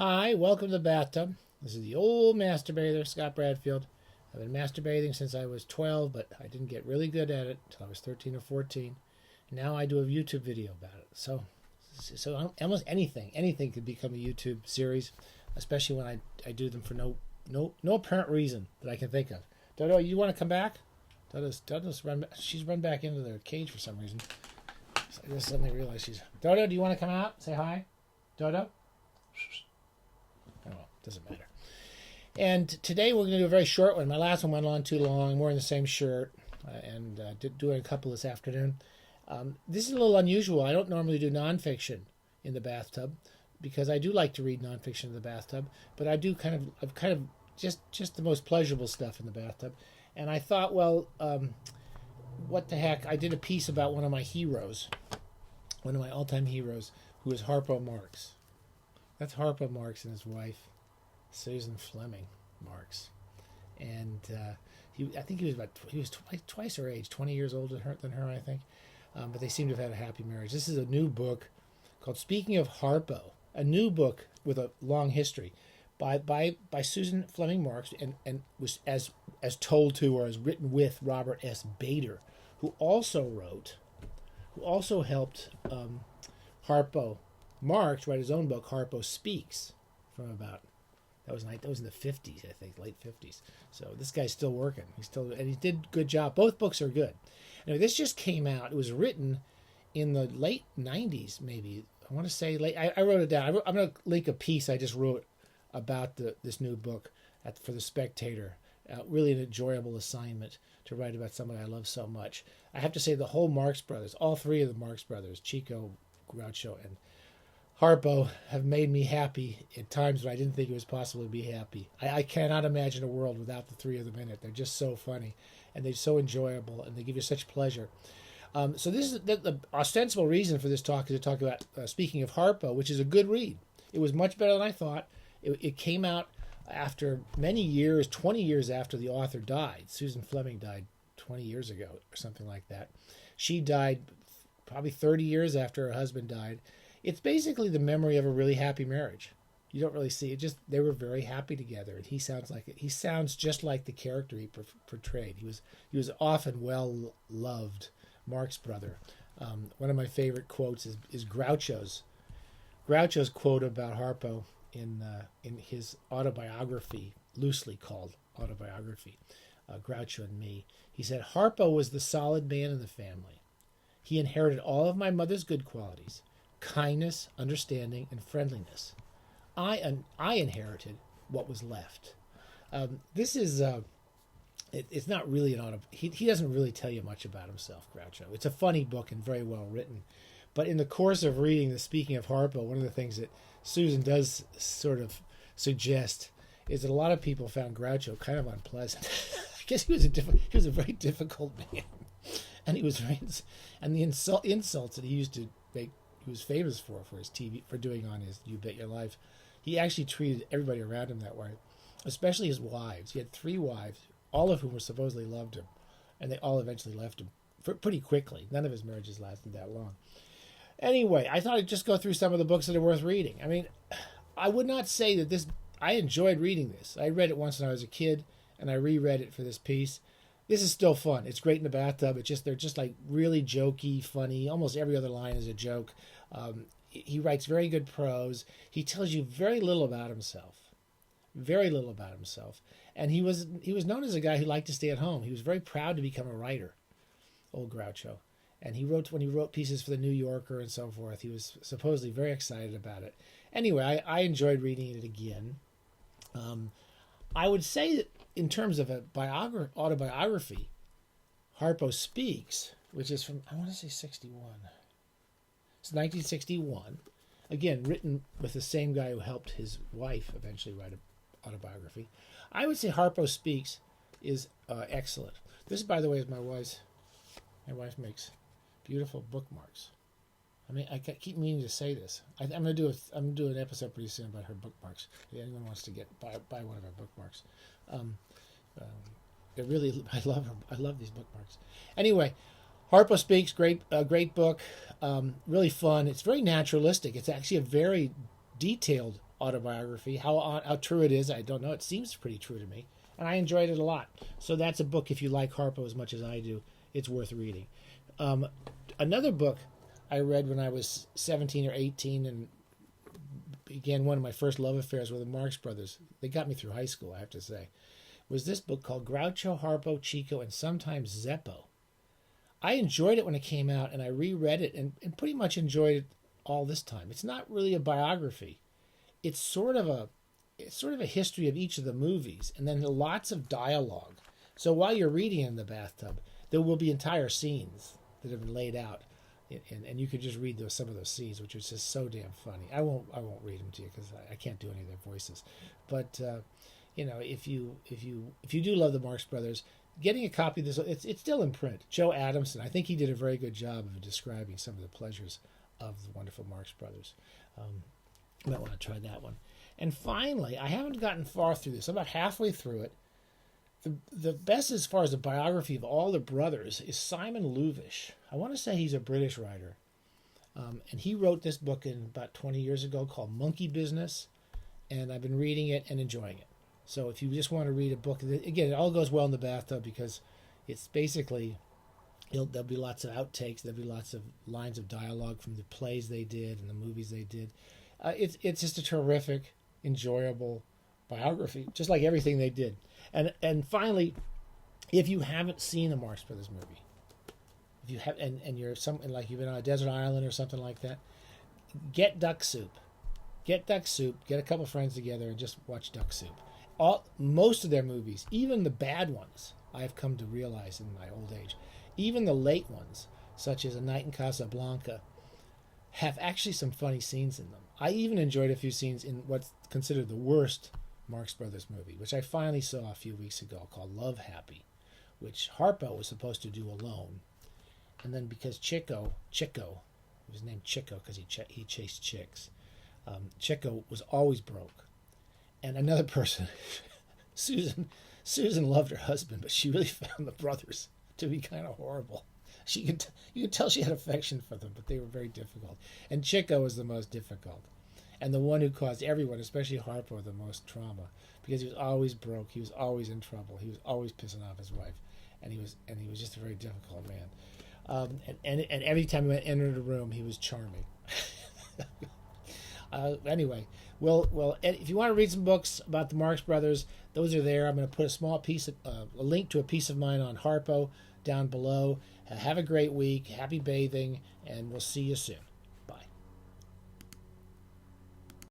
Hi, welcome to the bathtub. This is the old masturbator, Scott Bradfield. I've been masturbating since I was 12, but I didn't get really good at it until I was 13 or 14. Now I do a YouTube video about it. So almost anything could become a YouTube series, especially when I do them for no apparent reason that I can think of. Dodo, you want to come back? Dodo's run. She's run back into the cage for some reason. So I just suddenly realized she's. Dodo, do you want to come out? Say hi, Dodo. Oh well, doesn't matter. And today we're going to do a very short one. My last one went on too long. I'm wearing the same shirt and doing a couple this afternoon. This is a little unusual. I don't normally do nonfiction in the bathtub because I do like to read nonfiction in the bathtub, but I do kind of just the most pleasurable stuff in the bathtub. And I thought, well, what the heck? I did a piece about one of my heroes, one of my all-time heroes, who is Harpo Marx. That's Harpo Marx and his wife, Susan Fleming Marx. And I think he was twice her age, 20 years older than her, I think. But they seem to have had a happy marriage. This is a new book called Speaking of Harpo, a new book with a long history by Susan Fleming Marx and was as told to or as written with Robert S. Bader, who also helped Harpo Marx write his own book, Harpo Speaks, from about that was in the 50s, I think, late 50s. So this guy's still working. And he did a good job. Both books are good. Anyway, this just came out. It was written in the late 90s, maybe. I want to say late. I wrote it down. I'm going to link a piece I just wrote about this new book for the Spectator. Really an enjoyable assignment to write about somebody I love so much. I have to say the whole Marx Brothers, all three of the Marx Brothers, Chico, Groucho, and Harpo, have made me happy at times when I didn't think it was possible to be happy. I cannot imagine a world without the three of them in it. They're just so funny, and they're so enjoyable, and they give you such pleasure. So this is the ostensible reason for this talk is to talk about Speaking of Harpo, which is a good read. It was much better than I thought. It came out after many years, 20 years after the author died. Susan Fleming died 20 years ago or something like that. She died probably 30 years after her husband died. It's basically the memory of a really happy marriage. You don't really see it. Just they were very happy together, and he sounds just like the character he portrayed. He was often well loved Marx brother. One of my favorite quotes is Groucho's quote about Harpo in his autobiography, loosely called Autobiography, Groucho and Me. He said, "Harpo was the solid man in the family. He inherited all of my mother's good qualities: kindness, understanding, and friendliness. I inherited what was left." This is it's not really an he doesn't really tell you much about himself, Groucho. It's a funny book and very well written. But in the course of reading the Speaking of Harpo, one of the things that Susan does sort of suggest is that a lot of people found Groucho kind of unpleasant. I guess he was a very difficult man, and the insults that he used to make. He was famous for his TV, for doing on his You Bet Your Life. He actually treated everybody around him that way, especially his wives. He had 3 wives, all of whom were supposedly loved him, and they all eventually left him pretty quickly. None of his marriages lasted that long. Anyway, I thought I'd just go through some of the books that are worth reading. I mean, I would not say that I enjoyed reading this. I read it once when I was a kid, and I reread it for this piece. This is still they're great in the bathtub. They're just like really jokey, funny. Almost every other line is a joke. He writes very good prose. He tells you very little about himself. Very little about himself. And he was known as a guy who liked to stay at home. He was very proud to become a writer, old Groucho. And when he wrote pieces for the New Yorker and so forth, he was supposedly very excited about it. Anyway, I enjoyed reading it again. I would say that in terms of a autobiography, Harpo Speaks, which is from, I want to say 61. It's 1961. Again, written with the same guy who helped his wife eventually write an autobiography. I would say Harpo Speaks is excellent. This, by the way, is my wife makes beautiful bookmarks. I mean, I keep meaning to say this. I'm gonna do an episode pretty soon about her bookmarks. If anyone wants to buy one of her bookmarks, I love her. I love these bookmarks. Anyway, Harpo Speaks, great book, really fun. It's very naturalistic. It's actually a very detailed autobiography. How true it is, I don't know. It seems pretty true to me, and I enjoyed it a lot. So that's a book, if you like Harpo as much as I do, it's worth reading. Another book I read when I was 17 or 18 and began one of my first love affairs with the Marx Brothers. They got me through high school, I have to say. Was this book called Groucho, Harpo, Chico, and sometimes Zeppo. I enjoyed it when it came out, and I reread it and pretty much enjoyed it all this time. It's not really a biography. It's sort of a history of each of the movies, and then lots of dialogue. So while you're reading in the bathtub, there will be entire scenes that have been laid out, and you could just read some of those scenes, which is just so damn funny. I won't read them to you because I can't do any of their voices, but if you do love the Marx Brothers, getting a copy of this, it's still in print. Joe Adamson, I think he did a very good job of describing some of the pleasures of the wonderful Marx Brothers. You might want to try that one. And finally, I haven't gotten far through this. I'm about halfway through it. The best as far as the biography of all the brothers is Simon Luvish. I want to say he's a British writer. And he wrote this book about 20 years ago called Monkey Business. And I've been reading it and enjoying it. So if you just want to read a book, again, it all goes well in the bathtub because it's basically, there'll be lots of outtakes. There'll be lots of lines of dialogue from the plays they did and the movies they did. It's just a terrific, enjoyable biography, just like everything they did. And finally, if you haven't seen the Marx Brothers movie, if you have, and you're like you've been on a desert island or something like that, get Duck Soup. Get Duck Soup. Get a couple friends together and just watch Duck Soup. Most of their movies, even the bad ones, I've come to realize in my old age, even the late ones, such as A Night in Casablanca, have actually some funny scenes in them. I even enjoyed a few scenes in what's considered the worst Marx Brothers movie, which I finally saw a few weeks ago, called Love Happy, which Harpo was supposed to do alone. And then because Chico, he was named Chico because he chased chicks, Chico was always broke. And another person, Susan loved her husband, but she really found the brothers to be kind of horrible. You could tell she had affection for them, but they were very difficult. And Chico was the most difficult, and the one who caused everyone, especially Harpo, the most trauma, because he was always broke, he was always in trouble, he was always pissing off his wife, and he was just a very difficult man. And every time he entered a room, he was charming. Anyway, well, if you want to read some books about the Marx Brothers, those are there. I'm going to put a small a link to a piece of mine on Harpo down below. Have a great week. Happy bathing, and we'll see you soon.